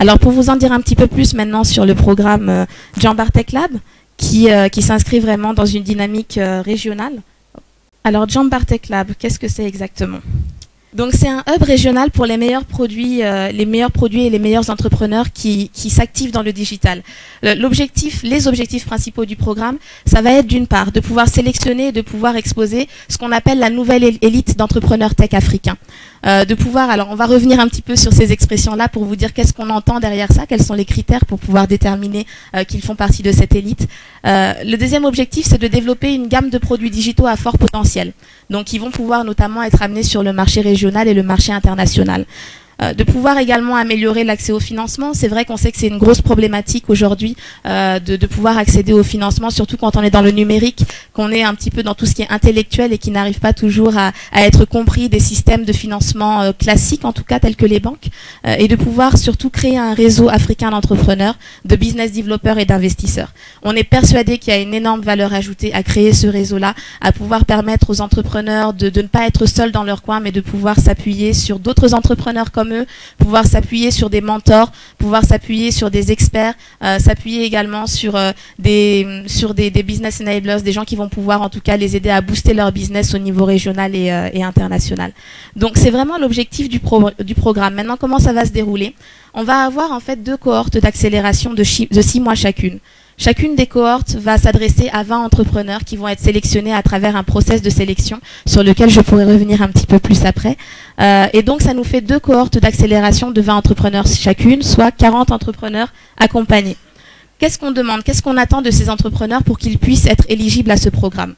Alors pour vous en dire un petit peu plus maintenant sur le programme Jambar Tech Lab, qui s'inscrit vraiment dans une dynamique régionale. Alors Jambar Tech Lab, qu'est-ce que c'est exactement ? Donc c'est un hub régional pour les meilleurs produits et les meilleurs entrepreneurs qui s'activent dans le digital. Les objectifs principaux du programme, ça va être d'une part de pouvoir sélectionner et de pouvoir exposer ce qu'on appelle la nouvelle élite d'entrepreneurs tech africains. Alors on va revenir un petit peu sur ces expressions-là pour vous dire qu'est-ce qu'on entend derrière ça, quels sont les critères pour pouvoir déterminer qu'ils font partie de cette élite. Le deuxième objectif, c'est de développer une gamme de produits digitaux à fort potentiel. Donc ils vont pouvoir notamment être amenés sur le marché régional et le marché international. De pouvoir également améliorer l'accès au financement. C'est vrai qu'on sait que c'est une grosse problématique aujourd'hui de pouvoir accéder au financement, surtout quand on est dans le numérique, qu'on est un petit peu dans tout ce qui est intellectuel et qui n'arrive pas toujours à être compris des systèmes de financement classiques, en tout cas tels que les banques, et de pouvoir surtout créer un réseau africain d'entrepreneurs, de business développeurs et d'investisseurs. On est persuadé qu'il y a une énorme valeur ajoutée à créer ce réseau-là, à pouvoir permettre aux entrepreneurs de ne pas être seuls dans leur coin, mais de pouvoir s'appuyer sur d'autres entrepreneurs comme eux, pouvoir s'appuyer sur des mentors, pouvoir s'appuyer sur des experts, s'appuyer également sur des business enablers, des gens qui vont pouvoir en tout cas les aider à booster leur business au niveau régional et international. Donc c'est vraiment l'objectif du programme. Maintenant, comment ça va se dérouler? On va avoir en fait 2 cohortes d'accélération de 6 mois chacune. Chacune des cohortes va s'adresser à 20 entrepreneurs qui vont être sélectionnés à travers un process de sélection sur lequel je pourrai revenir un petit peu plus après. Et donc, ça nous fait 2 cohortes d'accélération de 20 entrepreneurs chacune, soit 40 entrepreneurs accompagnés. Qu'est-ce qu'on demande? Qu'est-ce qu'on attend de ces entrepreneurs pour qu'ils puissent être éligibles à ce programme?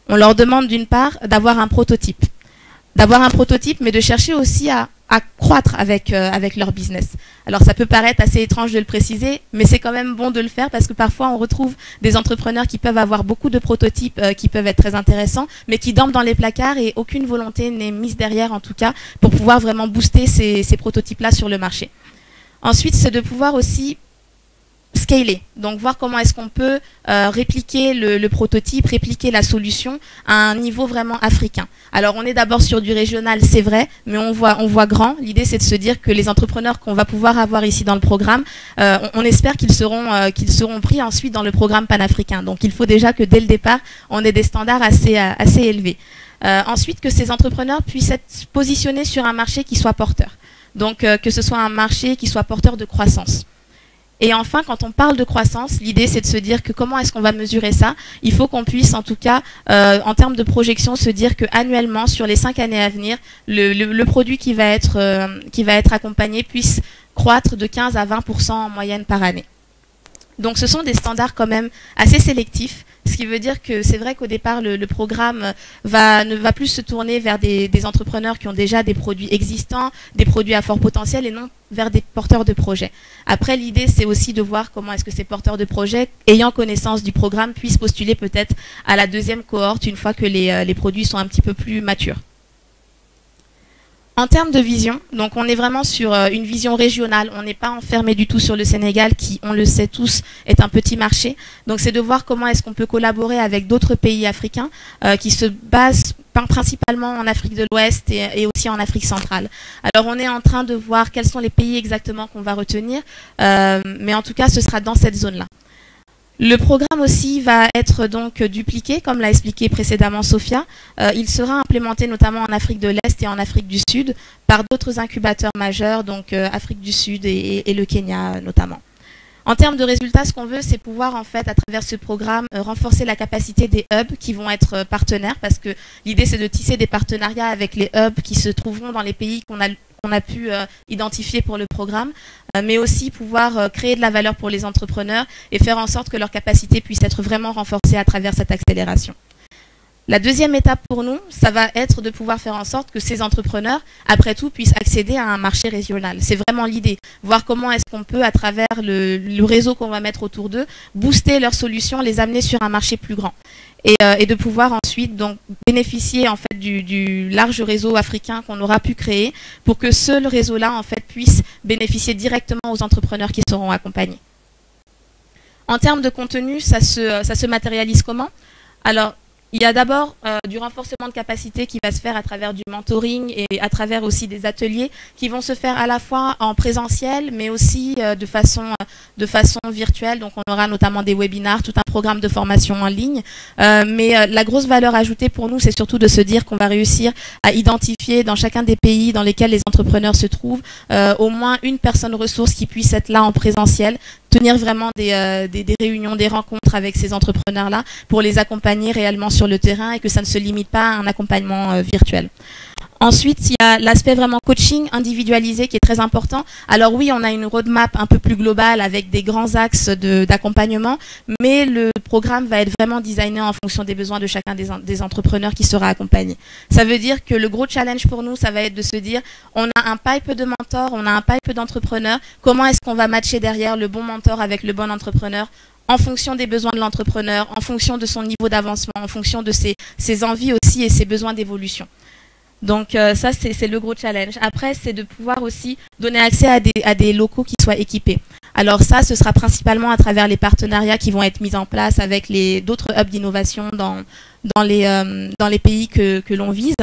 On leur demande d'une part d'avoir un prototype. Mais de chercher aussi à croître avec leur business. Alors ça peut paraître assez étrange de le préciser, mais c'est quand même bon de le faire parce que parfois on retrouve des entrepreneurs qui peuvent avoir beaucoup de prototypes qui peuvent être très intéressants, mais qui dorment dans les placards et aucune volonté n'est mise derrière en tout cas pour pouvoir vraiment booster ces prototypes-là sur le marché. Ensuite, c'est de pouvoir aussi scaler, donc voir comment est-ce qu'on peut répliquer le prototype, répliquer la solution à un niveau vraiment africain. Alors on est d'abord sur du régional, c'est vrai, mais on voit grand. L'idée c'est de se dire que les entrepreneurs qu'on va pouvoir avoir ici dans le programme, on espère qu'ils seront pris ensuite dans le programme panafricain. Donc il faut déjà que dès le départ, on ait des standards assez élevés. Ensuite, que ces entrepreneurs puissent être positionnés sur un marché qui soit porteur. Donc que ce soit un marché qui soit porteur de croissance. Et enfin, quand on parle de croissance, l'idée c'est de se dire que comment est-ce qu'on va mesurer ça? Il faut qu'on puisse en tout cas, en termes de projection, se dire qu'annuellement, sur les 5 années à venir, le produit qui va être accompagné puisse croître de 15 à 20% en moyenne par année. Donc ce sont des standards quand même assez sélectifs, ce qui veut dire que c'est vrai qu'au départ le programme ne va plus se tourner vers des entrepreneurs qui ont déjà des produits existants, des produits à fort potentiel et non vers des porteurs de projets. Après, l'idée c'est aussi de voir comment est-ce que ces porteurs de projets, ayant connaissance du programme, puissent postuler peut-être à la 2e cohorte une fois que les produits sont un petit peu plus matures. En termes de vision, donc on est vraiment sur une vision régionale, on n'est pas enfermé du tout sur le Sénégal qui, on le sait tous, est un petit marché. Donc c'est de voir comment est-ce qu'on peut collaborer avec d'autres pays africains qui se basent principalement en Afrique de l'Ouest et aussi en Afrique centrale. Alors on est en train de voir quels sont les pays exactement qu'on va retenir, mais en tout cas ce sera dans cette zone-là. Le programme aussi va être donc dupliqué, comme l'a expliqué précédemment Sophia. Il sera implémenté notamment en Afrique de l'Est et en Afrique du Sud par d'autres incubateurs majeurs, donc Afrique du Sud et le Kenya notamment. En termes de résultats, ce qu'on veut, c'est pouvoir en fait, à travers ce programme, renforcer la capacité des hubs qui vont être partenaires, parce que l'idée c'est de tisser des partenariats avec les hubs qui se trouveront dans les pays qu'on a pu identifier pour le programme, mais aussi pouvoir créer de la valeur pour les entrepreneurs et faire en sorte que leur capacité puisse être vraiment renforcée à travers cette accélération. La deuxième étape pour nous, ça va être de pouvoir faire en sorte que ces entrepreneurs, après tout, puissent accéder à un marché régional. C'est vraiment l'idée. Voir comment est-ce qu'on peut, à travers le réseau qu'on va mettre autour d'eux, booster leurs solutions, les amener sur un marché plus grand. Et de pouvoir ensuite donc, bénéficier en fait, du large réseau africain qu'on aura pu créer pour que ce réseau-là en fait, puisse bénéficier directement aux entrepreneurs qui seront accompagnés. En termes de contenu, ça se matérialise comment? Alors, Il y a d'abord du renforcement de capacité qui va se faire à travers du mentoring et à travers aussi des ateliers qui vont se faire à la fois en présentiel mais aussi de façon virtuelle. Donc on aura notamment des webinars, tout un programme de formation en ligne. Mais la grosse valeur ajoutée pour nous, c'est surtout de se dire qu'on va réussir à identifier dans chacun des pays dans lesquels les entrepreneurs se trouvent au moins une personne ressource qui puisse être là en présentiel, tenir vraiment des réunions, des rencontres avec ces entrepreneurs-là pour les accompagner réellement sur le terrain et que ça ne se limite pas à un accompagnement virtuel. Ensuite, il y a l'aspect vraiment coaching individualisé qui est très important. Alors oui, on a une roadmap un peu plus globale avec des grands axes d'accompagnement, mais le programme va être vraiment designé en fonction des besoins de chacun des entrepreneurs qui sera accompagné. Ça veut dire que le gros challenge pour nous, ça va être de se dire, on a un pipe de mentors, on a un pipe d'entrepreneurs, comment est-ce qu'on va matcher derrière le bon mentor avec le bon entrepreneur en fonction des besoins de l'entrepreneur, en fonction de son niveau d'avancement, en fonction de ses envies aussi et ses besoins d'évolution. Donc ça, c'est le gros challenge. Après, c'est de pouvoir aussi donner accès à des locaux qui soient équipés. Alors ça, ce sera principalement à travers les partenariats qui vont être mis en place avec d'autres hubs d'innovation dans les pays que l'on vise.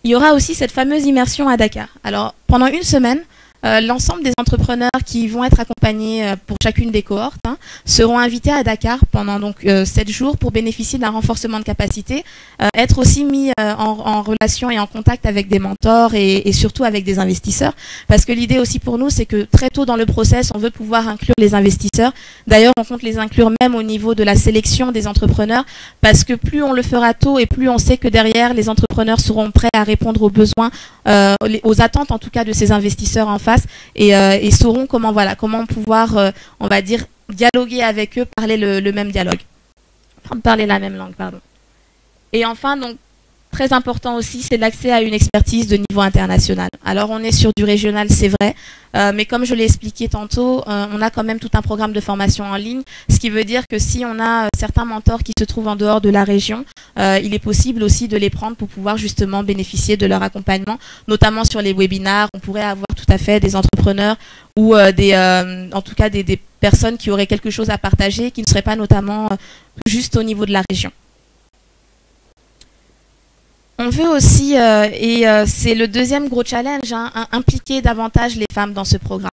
Il y aura aussi cette fameuse immersion à Dakar. Alors, pendant une semaine, l'ensemble des entrepreneurs qui vont être accompagnés pour chacune des cohortes seront invités à Dakar pendant donc 7 jours pour bénéficier d'un renforcement de capacité, être aussi mis en relation et en contact avec des mentors et surtout avec des investisseurs. Parce que l'idée aussi pour nous, c'est que très tôt dans le process, on veut pouvoir inclure les investisseurs. D'ailleurs, on compte les inclure même au niveau de la sélection des entrepreneurs, parce que plus on le fera tôt et plus on sait que derrière, les entrepreneurs seront prêts à répondre aux besoins, aux attentes en tout cas de ces investisseurs en face, et sauront comment pouvoir, on va dire, dialoguer avec eux, parler le même dialogue, enfin, parler la même langue, pardon. Et enfin, donc, très important aussi, c'est l'accès à une expertise de niveau international. Alors, on est sur du régional, c'est vrai, mais comme je l'ai expliqué tantôt, on a quand même tout un programme de formation en ligne, ce qui veut dire que si on a certains mentors qui se trouvent en dehors de la région, il est possible aussi de les prendre pour pouvoir justement bénéficier de leur accompagnement, notamment sur les webinars. On pourrait avoir tout à fait des entrepreneurs ou en tout cas des personnes qui auraient quelque chose à partager, qui ne seraient pas notamment juste au niveau de la région. On veut aussi, c'est le deuxième gros challenge, impliquer davantage les femmes dans ce programme.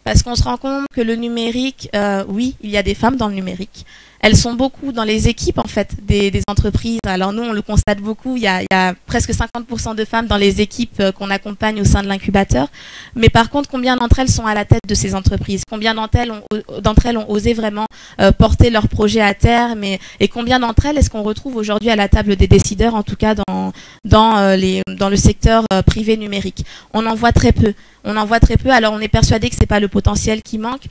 Parce qu'on se rend compte que le numérique, oui, il y a des femmes dans le numérique. Elles sont beaucoup dans les équipes en fait des entreprises. Alors nous, on le constate beaucoup, il y a presque 50% de femmes dans les équipes qu'on accompagne au sein de l'incubateur. Mais par contre, combien d'entre elles sont à la tête de ces entreprises? Combien d'entre elles ont osé vraiment porter leurs projets à terme? Et combien d'entre elles est-ce qu'on retrouve aujourd'hui à la table des décideurs, en tout cas dans le secteur privé numérique? On en voit très peu. On en voit très peu, alors on est persuadé que c'est pas le potentiel qui manque,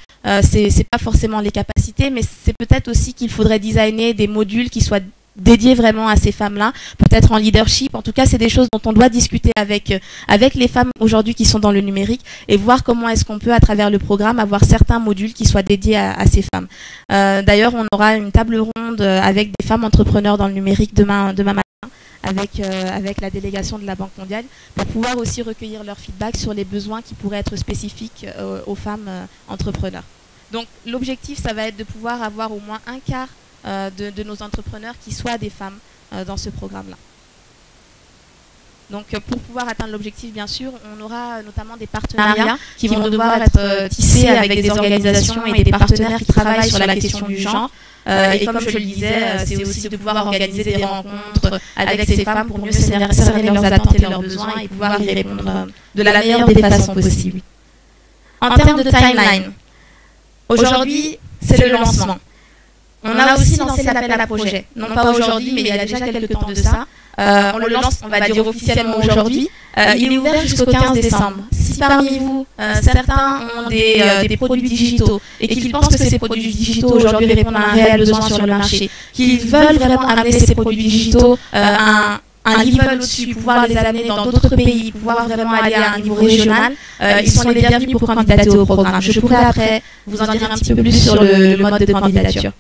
c'est pas forcément les capacités, mais c'est peut-être aussi qu'il faudrait designer des modules qui soient dédiés vraiment à ces femmes-là, peut-être en leadership. En tout cas, c'est des choses dont on doit discuter avec les femmes aujourd'hui qui sont dans le numérique et voir comment est-ce qu'on peut, à travers le programme, avoir certains modules qui soient dédiés à ces femmes. D'ailleurs, on aura une table ronde avec des femmes entrepreneurs dans le numérique demain matin. Avec la délégation de la Banque mondiale, pour pouvoir aussi recueillir leur feedback sur les besoins qui pourraient être spécifiques aux femmes entrepreneurs. Donc l'objectif, ça va être de pouvoir avoir au moins un quart de nos entrepreneurs qui soient des femmes dans ce programme-là. Donc pour pouvoir atteindre l'objectif, bien sûr, on aura notamment des partenariats qui vont devoir être tissés avec des organisations et des partenaires qui travaillent sur la question du genre. Et comme je le disais, c'est aussi de pouvoir organiser des rencontres avec ces femmes pour mieux cerner leurs attentes et leurs besoins et pouvoir y répondre de la meilleure des façons possibles. En termes de timeline, aujourd'hui, c'est le lancement. On a aussi lancé l'appel à projet. Non pas aujourd'hui, mais il y a déjà quelques temps de ça. On le lance, on va dire officiellement aujourd'hui. Il est ouvert jusqu'au 15 décembre. Si parmi vous, certains ont des produits digitaux et qu'ils pensent que ces produits digitaux aujourd'hui répondent à un réel besoin sur le marché, qu'ils veulent vraiment amener ces produits digitaux à un level au-dessus, pouvoir les amener dans d'autres pays, pouvoir vraiment aller à un niveau régional, ils sont les bienvenus pour candidater au programme. Je pourrais après vous en dire un petit peu plus sur le mode de candidature.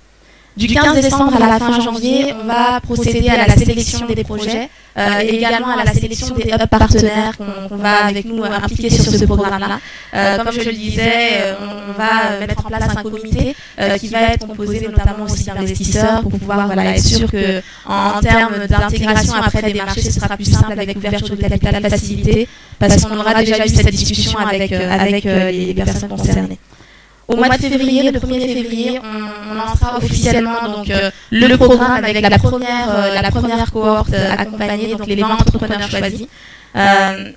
Du 15 décembre à la fin janvier, on va procéder à la sélection des projets et également à la sélection des hubs partenaires qu'on va avec nous impliquer sur ce programme-là. Comme je le disais, on va mettre en place un comité qui va être composé notamment aussi d'investisseurs pour pouvoir être sûr qu'en termes d'intégration après des marchés, ce sera plus simple avec l'ouverture de capital facilité parce qu'on aura déjà eu cette discussion avec les personnes concernées. Au mois de février, le 1er février, on lancera officiellement donc, le programme avec la première cohorte accompagnée, donc les 20 entrepreneurs choisis.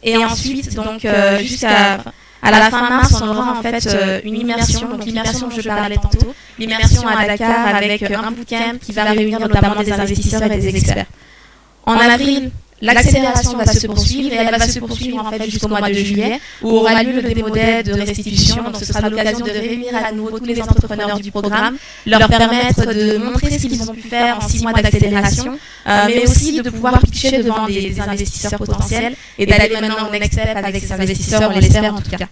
Et ensuite, donc, jusqu'à la fin mars, on aura en fait une immersion, donc l'immersion dont je parlais tantôt, l'immersion à Dakar avec un bootcamp qui va réunir notamment des investisseurs et des experts. En avril, l'accélération va se poursuivre et elle va se poursuivre en fait jusqu'au mois de juillet où aura lieu le démo day de restitution. Donc ce sera l'occasion de réunir à nouveau tous les entrepreneurs du programme, leur permettre de montrer ce qu'ils ont pu faire en 6 mois d'accélération, mais aussi de pouvoir pitcher devant des investisseurs potentiels et d'aller maintenant au next step avec ces investisseurs, on l'espère en tout cas.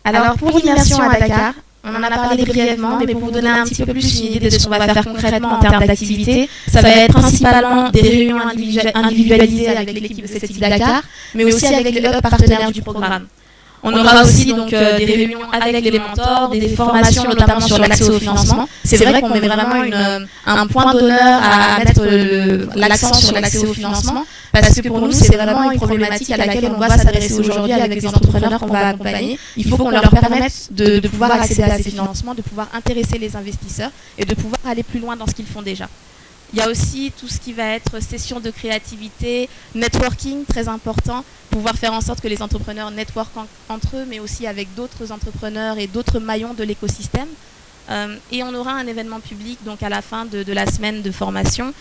Alors pour l'immersion à Dakar, on en a parlé brièvement, mais pour vous donner un petit peu plus une idée de ce qu'on va faire concrètement en termes d'activité, ça va être principalement des réunions individualisées avec l'équipe de CETIC Dakar, mais aussi avec les hubs partenaires du programme. On aura aussi donc des réunions avec les mentors, des formations notamment sur l'accès au financement. C'est vrai qu'on met vraiment un point d'honneur à mettre l'accent sur l'accès au financement parce que pour nous c'est vraiment une problématique à laquelle on doit s'adresser aujourd'hui avec les entrepreneurs qu'on va accompagner. Il faut qu'on leur permette de pouvoir accéder à ces financements, de pouvoir intéresser les investisseurs et de pouvoir aller plus loin dans ce qu'ils font déjà. Il y a aussi tout ce qui va être session de créativité, networking, très important, pouvoir faire en sorte que les entrepreneurs networkent entre eux, mais aussi avec d'autres entrepreneurs et d'autres maillons de l'écosystème. Et on aura un événement public donc à la fin de la semaine de formation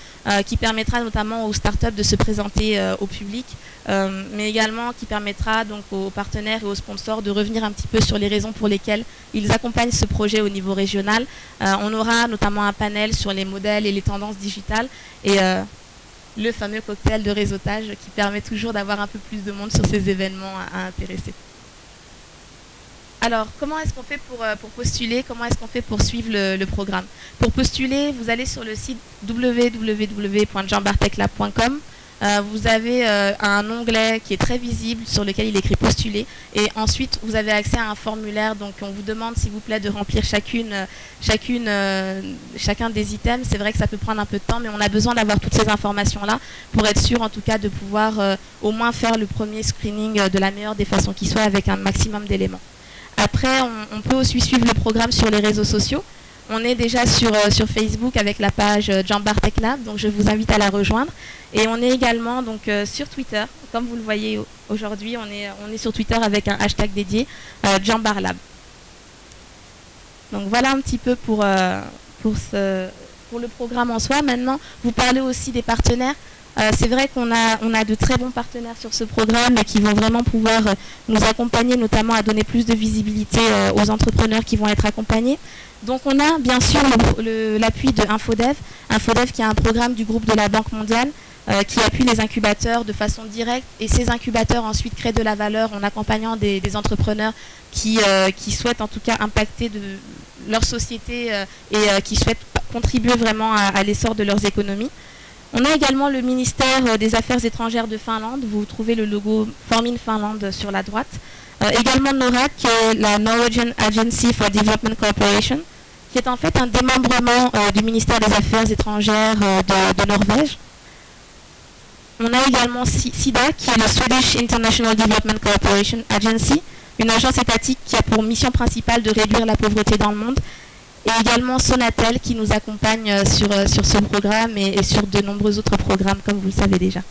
qui permettra notamment aux startups de se présenter au public, mais également qui permettra donc aux partenaires et aux sponsors de revenir un petit peu sur les raisons pour lesquelles ils accompagnent ce projet au niveau régional. On aura notamment un panel sur les modèles et les tendances digitales et le fameux cocktail de réseautage qui permet toujours d'avoir un peu plus de monde sur ces événements à intéresser. Alors, comment est-ce qu'on fait pour postuler? Comment est-ce qu'on fait pour suivre le programme? Pour postuler, vous allez sur le site www.jeanbarteclab.com. Vous avez un onglet qui est très visible sur lequel il est écrit postuler et ensuite vous avez accès à un formulaire, donc on vous demande s'il vous plaît de remplir chacun des items. C'est vrai que ça peut prendre un peu de temps, mais on a besoin d'avoir toutes ces informations là pour être sûr en tout cas de pouvoir au moins faire le premier screening de la meilleure des façons qui soit avec un maximum d'éléments. Après on peut aussi suivre le programme sur les réseaux sociaux. On est déjà sur Facebook avec la page Jean Bartek Lab, donc je vous invite à la rejoindre. Et on est également donc, sur Twitter, comme vous le voyez aujourd'hui, on est sur Twitter avec un hashtag dédié, Jean Bar Lab. Donc voilà un petit peu pour le programme en soi. Maintenant, vous parlez aussi des partenaires. C'est vrai qu'on a de très bons partenaires sur ce programme qui vont vraiment pouvoir nous accompagner, notamment à donner plus de visibilité aux entrepreneurs qui vont être accompagnés. Donc on a bien sûr l'appui de InfoDev qui est un programme du groupe de la Banque mondiale qui appuie les incubateurs de façon directe et ces incubateurs ensuite créent de la valeur en accompagnant des entrepreneurs qui souhaitent en tout cas impacter leur société et qui souhaitent contribuer vraiment à l'essor de leurs économies. On a également le ministère des Affaires étrangères de Finlande. Vous trouvez le logo Formin Finland sur la droite. Également NORAD, qui est la Norwegian Agency for Development Cooperation, qui est en fait un démembrement du ministère des Affaires étrangères de Norvège. On a également SIDA, qui est le Swedish International Development Cooperation Agency, une agence étatique qui a pour mission principale de réduire la pauvreté dans le monde. Et également Sonatel qui nous accompagne sur ce programme et sur de nombreux autres programmes, comme vous le savez déjà.